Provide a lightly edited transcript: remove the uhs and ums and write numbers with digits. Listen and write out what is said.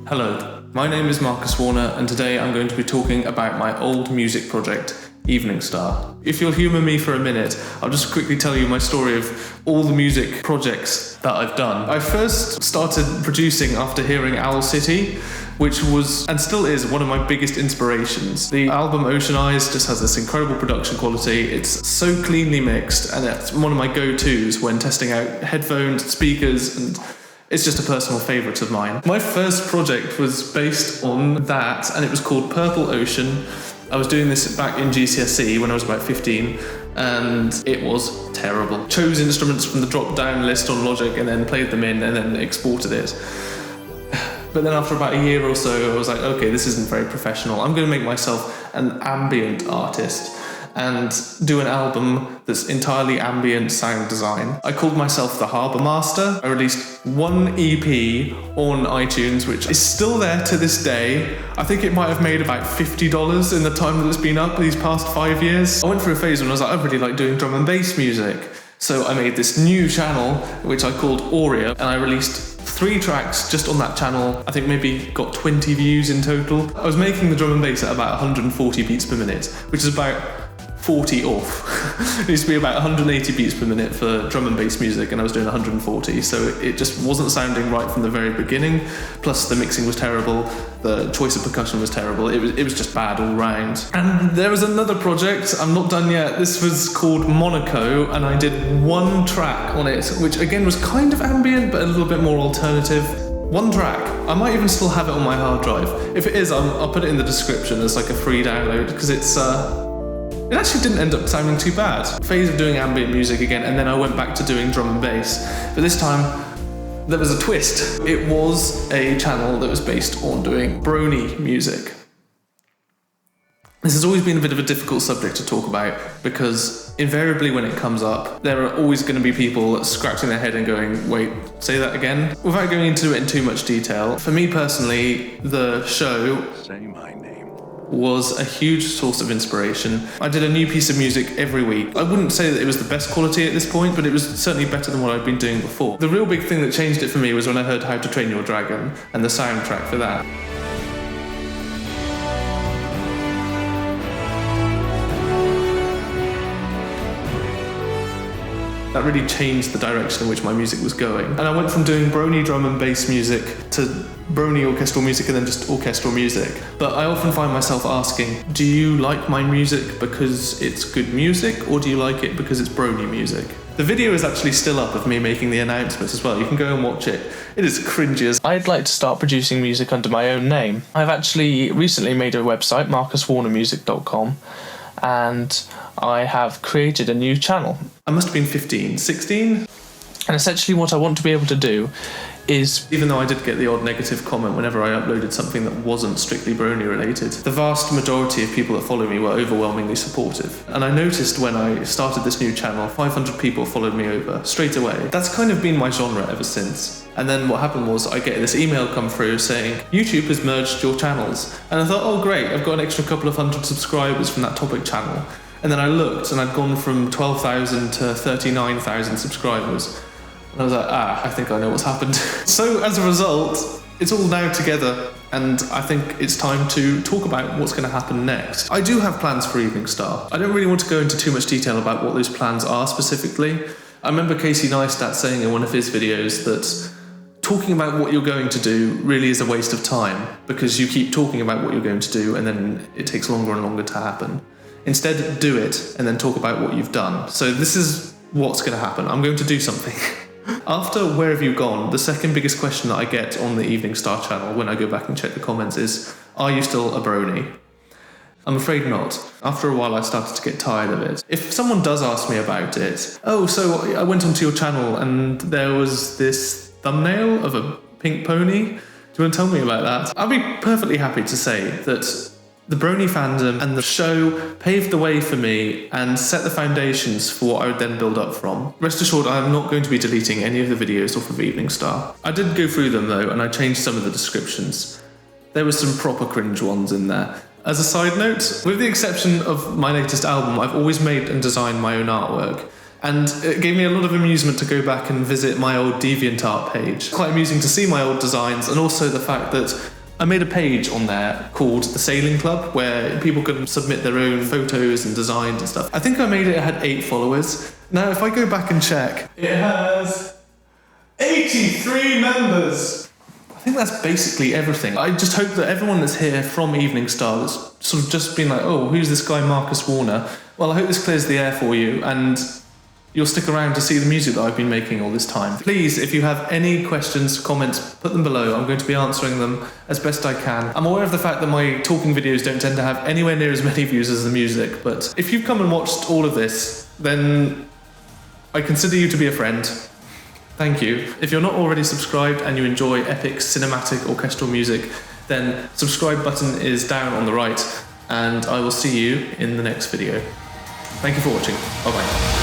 Hello, my name is Marcus Warner and today I'm going to be talking about my old music project, Evening Star. If you'll humour me for a minute, I'll just quickly tell you my story of all the music projects that I've done. I first started producing after hearing Owl City, which was, and still is, one of my biggest inspirations. The album Ocean Eyes just has this incredible production quality. It's so cleanly mixed and it's one of my go-tos when testing out headphones, speakers, and it's just a personal favourite of mine. My first project was based on that and it was called Purple Ocean. I was doing this back in GCSE when I was about 15 and it was terrible. Chose instruments from the drop-down list on Logic and then played them in and then exported it. But then after about a year or so, I was like, okay, this isn't very professional. I'm going to make myself an ambient artist and do an album that's entirely ambient sound design. I called myself the Harbour Master. I released one EP on iTunes, which is still there to this day. I think it might have made about $50 in the time that it's been up these past 5 years. I went through a phase when I was like, I really like doing drum and bass music. So I made this new channel, which I called Aurea, and I released 3 tracks just on that channel. I think maybe got 20 views in total. I was making the drum and bass at about 140 beats per minute, which is about 40 off. It used to be about 180 beats per minute for drum and bass music and I was doing 140, so it just wasn't sounding right from the very beginning. Plus the mixing was terrible, the choice of percussion was terrible, it was just bad all round. And there was another project, I'm not done yet, this was called Monaco and I did 1 track on it, which again was kind of ambient but a little bit more alternative. 1 track. I might even still have it on my hard drive. If it is, I'll put it in the description as like a free download because it actually didn't end up sounding too bad. Phase of doing ambient music again, and then I went back to doing drum and bass. But this time, there was a twist. It was a channel that was based on doing brony music. This has always been a bit of a difficult subject to talk about because invariably when it comes up, there are always going to be people scratching their head and going, wait, say that again? Without going into it in too much detail, for me personally, the show was a huge source of inspiration. I did a new piece of music every week. I wouldn't say that it was the best quality at this point, but it was certainly better than what I'd been doing before. The real big thing that changed it for me was when I heard How to Train Your Dragon and the soundtrack for that. That really changed the direction in which my music was going. And I went from doing brony drum and bass music to brony orchestral music and then just orchestral music. But I often find myself asking, do you like my music because it's good music or do you like it because it's brony music? The video is actually still up of me making the announcement as well. You can go and watch it. It is cringy as... I'd like to start producing music under my own name. I've actually recently made a website, marcuswarnermusic.com, and I have created a new channel. I must have been 15, 16? And essentially what I want to be able to do is, even though I did get the odd negative comment whenever I uploaded something that wasn't strictly brony related, the vast majority of people that follow me were overwhelmingly supportive. And I noticed when I started this new channel, 500 people followed me over straight away. That's kind of been my genre ever since. And then what happened was I get this email come through saying, YouTube has merged your channels. And I thought, oh great, I've got an extra couple of 100 subscribers from that topic channel. And then I looked and I'd gone from 12,000 to 39,000 subscribers. And I was like, I think I know what's happened. So as a result, it's all now together and I think it's time to talk about what's going to happen next. I do have plans for Evening Star. I don't really want to go into too much detail about what those plans are specifically. I remember Casey Neistat saying in one of his videos that talking about what you're going to do really is a waste of time because you keep talking about what you're going to do and then it takes longer and longer to happen. Instead, do it and then talk about what you've done. So this is what's going to happen. I'm going to do something. After Where Have You Gone, the second biggest question that I get on the Evening Star channel when I go back and check the comments is, are you still a brony? I'm afraid not. After a while I started to get tired of it. If someone does ask me about it, oh, so I went onto your channel and there was this thumbnail of a pink pony. Do you want to tell me about that? I'd be perfectly happy to say that the brony fandom and the show paved the way for me and set the foundations for what I would then build up from. Rest assured, I am not going to be deleting any of the videos off of Evening Star. I did go through them though, and I changed some of the descriptions. There were some proper cringe ones in there. As a side note, with the exception of my latest album, I've always made and designed my own artwork. And it gave me a lot of amusement to go back and visit my old DeviantArt page. Quite amusing to see my old designs, and also the fact that I made a page on there called the Sailing Club, where people can submit their own photos and designs and stuff. I think I made it, it had 8 followers. Now, if I go back and check, it has 83 members. I think that's basically everything. I just hope that everyone that's here from Evening Star that's sort of just been like, oh, who's this guy Marcus Warner? Well, I hope this clears the air for you, and you'll stick around to see the music that I've been making all this time. Please, if you have any questions, comments, put them below. I'm going to be answering them as best I can. I'm aware of the fact that my talking videos don't tend to have anywhere near as many views as the music, but if you've come and watched all of this, then I consider you to be a friend. Thank you. If you're not already subscribed and you enjoy epic cinematic orchestral music, then subscribe button is down on the right, and I will see you in the next video. Thank you for watching. Bye-bye.